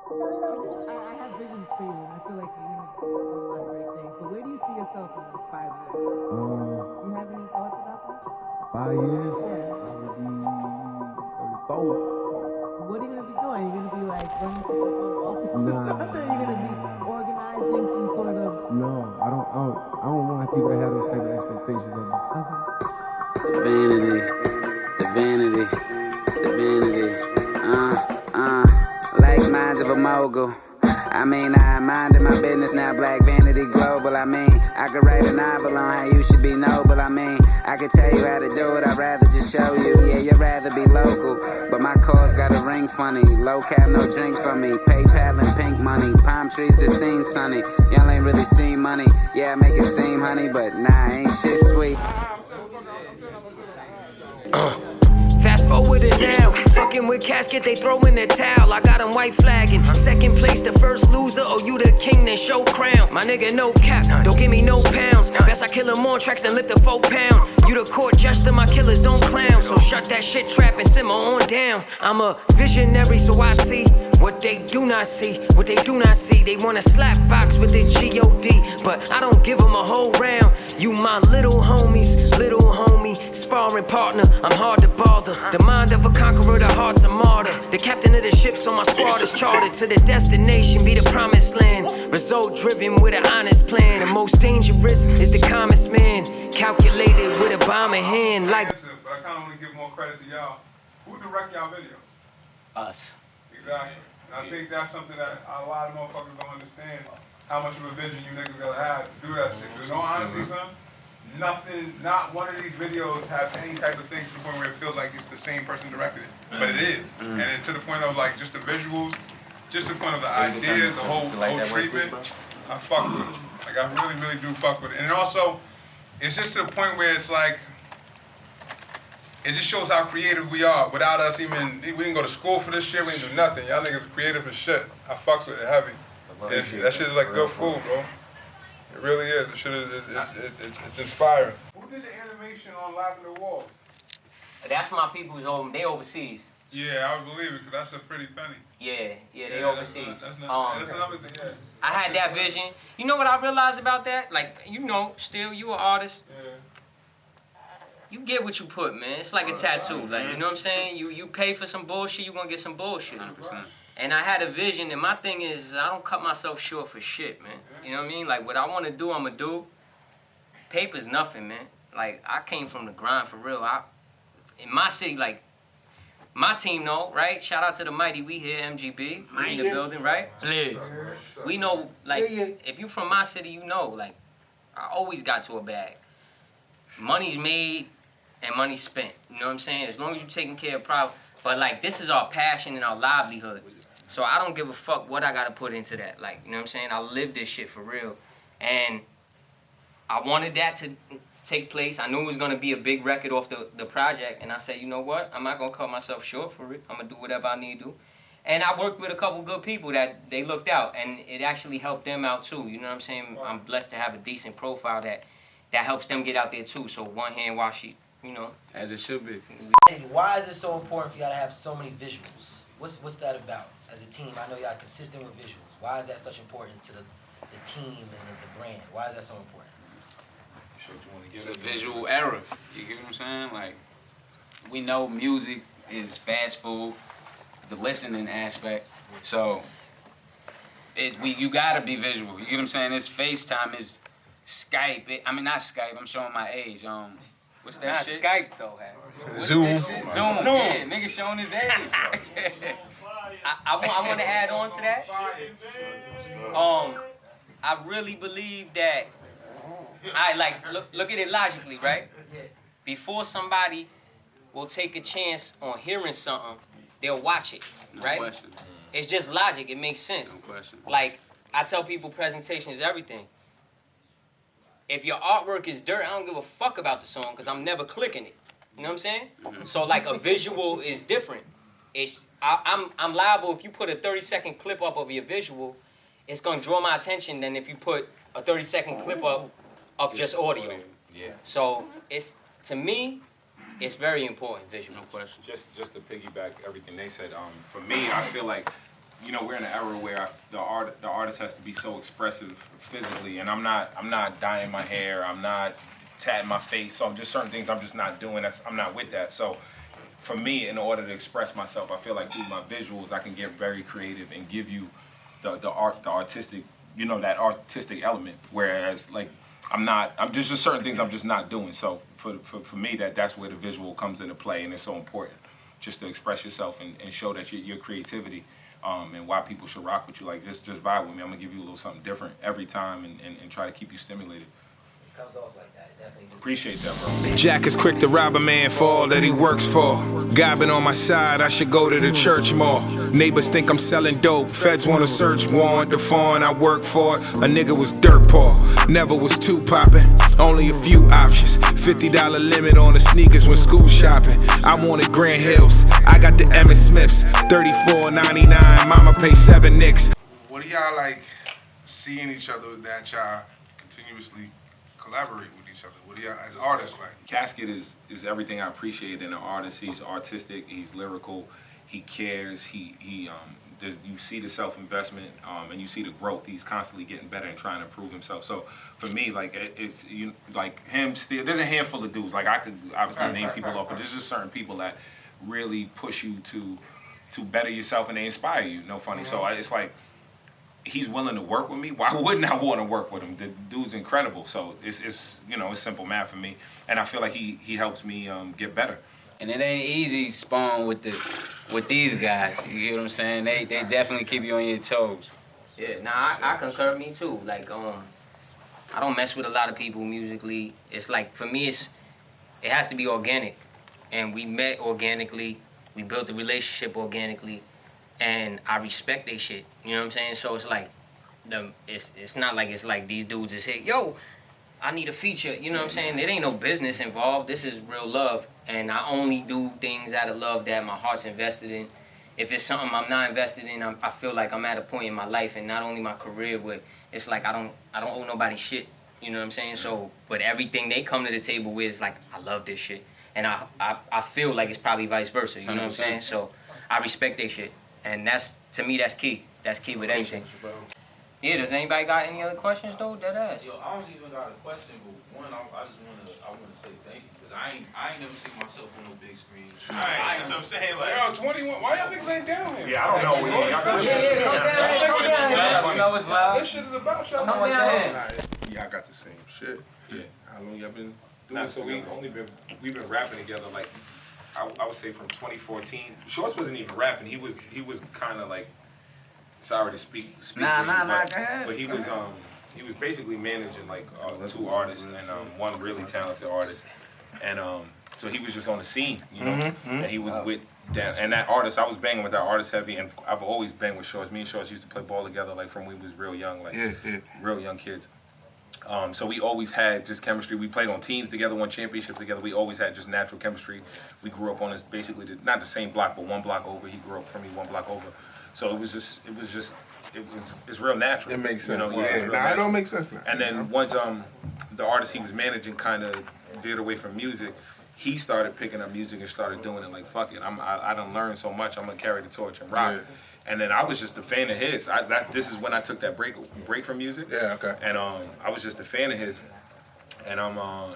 I have visions for you, and I feel like you're gonna do a lot of great things. But where do you see yourself in like 5 years? Do you have any thoughts about that? 5 years? Yeah. I will be 34. What are you gonna be doing? You're gonna be like running for some sort of office or something? You're gonna be organizing some sort of. No, I don't want people to have those type of expectations of me. Okay. Vanity, the vanity, the vanity. Like minds of a mogul. I mean, I'm minding my business now, Black Vanity Global. I mean, I could write a novel on how you should be noble. I mean, I could tell you how to do it, I'd rather just show you. Yeah, you'd rather be local, but my cars got a ring funny. Low-cap, no drinks for me. PayPal and pink money. Palm trees that seem sunny. Y'all ain't really seen money. Yeah, I make it seem honey, but nah, ain't shit sweet. Fast forward it now, fucking with Casket, they throw in the towel. I got them white flagging. Second place, the first loser. Oh, you the king, then show crown. My nigga, no cap, don't give me no pounds. Best I kill him on tracks and lift a 4 pound. You the court jester, my killers don't clown. So shut that shit trap and simmer on down. I'm a visionary, so I see what they do not see. What they do not see, they wanna slap box with the G.O.D. But I don't give them a whole round. You my little homies, little homie, sparring partner. I'm hard to bother. The mind of a conqueror, the heart's a martyr. The captain of the ship, so my squad is chartered to the destination, be the promised land. Result driven with an honest plan. The most dangerous is the calmest man. Calculated with a bomb in hand, like. But I kind of want to give more credit to y'all. Who direct y'all videos? Us. Exactly. And I think that's something that a lot of motherfuckers don't understand. How much of a vision you niggas gotta have to do that shit. Because in all honesty, son, nothing, not one of these videos have any type of thing to the point where it feels like it's the same person directed it. But it is. And then to the point of like just the visuals, just the point of the ideas, the whole treatment, I fuck with it. Like I really, really do fuck with it. And also, it's just to the point where it's like, it just shows how creative we are without us even, we didn't go to school for this shit, we didn't do nothing. Y'all niggas are creative as shit. I fucks with it heavy. That shit is like good food, bro. It really is. The shit is, it's inspiring. Who did the animation on Lavender Wall? That's my people's home. They overseas. Yeah, I would believe it, because that's a pretty penny. Yeah, they overseas. That's another thing, yeah. I had that vision. You know what I realized about that? Like, you know, still, you an artist. Yeah. You get what you put, man. It's like a tattoo. Like, you know what I'm saying? You pay for some bullshit, you gonna get some bullshit. 100%. And I had a vision, and my thing is, I don't cut myself short for shit, man. You know what I mean? Like, what I want to do, I'm going to do. Paper's nothing, man. Like, I came from the grind for real. In my city, like, my team know, right? Shout out to the Mighty. We here, MGB. We in the building, right? Yeah. We know, like, if you from my city, you know, like, I always got to a bag. Money's made and money's spent. You know what I'm saying? As long as you're taking care of problems. But, like, this is our passion and our livelihood. So I don't give a fuck what I gotta put into that. Like, you know what I'm saying? I live this shit for real. And I wanted that to take place. I knew it was gonna be a big record off the project. And I said, you know what? I'm not gonna cut myself short for it. I'm gonna do whatever I need to do. And I worked with a couple good people that they looked out. And it actually helped them out too. You know what I'm saying? I'm blessed to have a decent profile that helps them get out there too. So one hand wash sheet, you know. As it should be. Why is it so important for y'all to have so many visuals? What's that about? As a team, I know y'all consistent with visuals. Why is that such important to the team and the brand? Why is that so important? It's a visual era. You get what I'm saying? Like, we know music is fast food, the listening aspect. So, you gotta be visual. You get what I'm saying? It's FaceTime, it's Skype. I mean, not Skype. I'm showing my age. What's that shit? Skype though. Zoom. Zoom. Yeah, nigga showing his age. I want to add on to that. I really believe that. I like look at it logically, right? Before somebody will take a chance on hearing something, they'll watch it, right? No question. It's just logic. It makes sense. No question. Like I tell people, presentation is everything. If your artwork is dirt, I don't give a fuck about the song because I'm never clicking it. You know what I'm saying? So like a visual is different. I'm liable if you put a 30-second clip up of your visual, it's gonna draw my attention than if you put a 30-second clip up of just audio. Yeah. So to me, it's very important visual. No question. Just to piggyback everything they said, for me, I feel like you know, we're in an era where the artist has to be so expressive physically, and I'm not dyeing my hair, I'm not tatting my face, so just certain things I'm just not doing. I'm not with that. So for me, in order to express myself, I feel like through my visuals, I can get very creative and give you the artistic, you know, that artistic element. Whereas like I'm just certain things I'm just not doing. So for me, that's where the visual comes into play, and it's so important just to express yourself and show that your creativity. And why people should rock with you. Like, just vibe with me. I'm gonna give you a little something different every time and try to keep you stimulated. It comes off like that. It definitely do. Appreciate that, bro. Jack is quick to rob a man for all that he works for. God been on my side, I should go to the church more. Neighbors think I'm selling dope, feds want a search warrant. The phone I work for, a nigga was dirt poor. Never was too poppin', only a few options. $50 limit on the sneakers when school shopping. I wanted Grand Hills, I got the Emmett Smiths. $34.99, mama pay 7 nicks. What do y'all like seeing each other that y'all continuously collaborate with each other? What do y'all, as artists, like? Casket is everything I appreciate in an artist. He's artistic, he's lyrical, he cares, you see the self-investment, and you see the growth. He's constantly getting better and trying to improve himself. So for me, like it's like him still. There's a handful of dudes. Like I could obviously name people off, but there's just certain people that really push you to better yourself and they inspire you. No funny. So it's like he's willing to work with me. Why wouldn't I want to work with him? The dude's incredible. So it's you know, it's simple math for me, and I feel like he helps me get better. And it ain't easy spawn with these guys. You get what I'm saying? They definitely keep you on your toes. Yeah, nah, I concur, me too. Like, I don't mess with a lot of people musically. It's like, for me, it has to be organic. And we met organically, we built the relationship organically, and I respect they shit. You know what I'm saying? So it's like, it's not like it's like these dudes just say, yo, I need a feature. You know what I'm saying? There ain't no business involved. This is real love. And I only do things out of love that my heart's invested in. If it's something I'm not invested in, I feel like I'm at a point in my life, and not only my career, but it's like I don't owe nobody shit. You know what I'm saying? So, but everything they come to the table with is like, I love this shit. And I feel like it's probably vice versa. You know what I'm saying? So I respect their shit. And that's, to me, that's key. That's key with anything. Yeah, does anybody got any other questions though? Deadass. Yo, I don't even got a question, but one, I wanna say thank you, because I ain't never seen myself on no big screen. I ain't, so I'm saying, like, Yo, 21. Why y'all niggas ain't down here? Yeah, I don't know. Yeah, come down. You know it's loud. This shit is about shut Come down. Y'all got the same shit. Yeah. How long y'all been doing Nah, so we've been rapping together like I would say from 2014. Shorts wasn't even rapping. He was kind of like, sorry to speak for you, Go but ahead. he was basically managing like 2 artists and one really talented artist, and so he was just on the scene, you know, and he was with that, and that artist, I was banging with that artist heavy, and I've always banged with Shorts. Me and Shorts used to play ball together like from when we was real young, like real young kids. So we always had just chemistry. We played on teams together, won championships together. We always had just natural chemistry. We grew up on this basically not the same block, but 1 block over. He grew up from me 1 block over. So it's real natural. It makes sense. You know, it don't make sense now. And then once the artist he was managing kind of veered away from music, he started picking up music and started doing it like, fuck it. I done learned so much. I'm gonna carry the torch and rock. Yeah. And then I was just a fan of his. This is when I took that break from music. Yeah, okay. And I was just a fan of his. And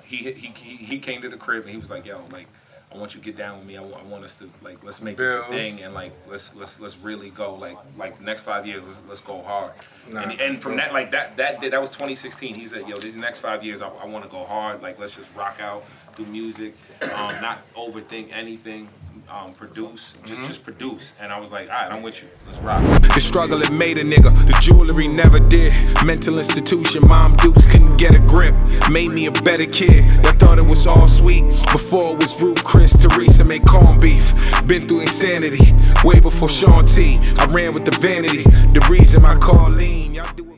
he came to the crib and he was like, yo, like, I want you to get down with me. I want us to, like, let's make this a thing, and like let's really go like the next 5 years. Let's go hard. And from that, like that was 2016. He said, yo, these next 5 years I want to go hard. Like, let's just rock out, do music, not overthink anything. Produce, just produce. And I was like, all right, I'm with you. Let's rock. The struggle it made a nigga, the jewelry never did. Mental institution, mom dukes couldn't get a grip. Made me a better kid, that thought it was all sweet. Before it was Ruth, Chris, Teresa made corned beef. Been through insanity, way before Sean T. I ran with the vanity, the reason I call lean. Y'all do